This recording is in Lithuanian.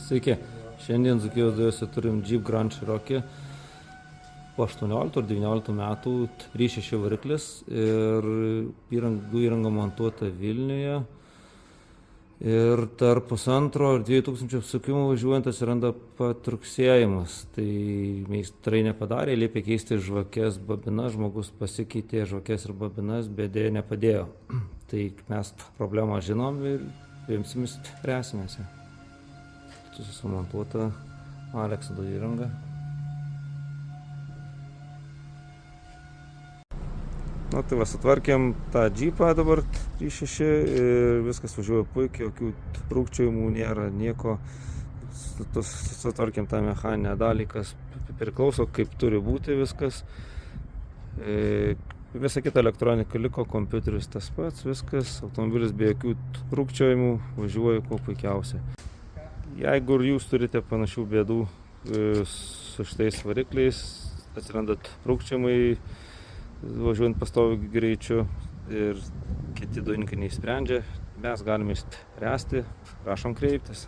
Sveiki, šiandien Dzūkijos dujose turim Jeep Grand Cherokee po 18 ar 19 metų 3.6 variklis ir įranga montuota Vilniuje. Ir tarp 1,5 ir 2,000 apsukimų važiuojant atsiranda patruksėjimas. Tai meistrai nepadarė, liepė keisti žvakės babinas, žmogus pasikeitė žvakės ir babinas, bet dėja nepadėjo. Tai mes problemą žinom ir imsimės spręsimės. Susimontuota Alekso dujų įranga. Na tai va, sutvarkėm tą Jeepą dabar 3.6 ir viskas važiuoja puikiai, jokių trūkčiojimų nėra, nieko. Sutvarkėm tą mechaninę dalį, kas priklauso, kaip turi būti viskas. Visa kita elektronika liko, kompiuteris tas pats, viskas, automobilis be jokių trūkčiojimų, važiuoja kuo puikiausiai. Jeigu jūs turite panašių bėdų su šitais varikliais, atsiranda trūkčiojimai, važiuojant pastoviu greičiu ir kiti dujininkai neįsprendžia, mes galime išspręsti, prašom kreiptis.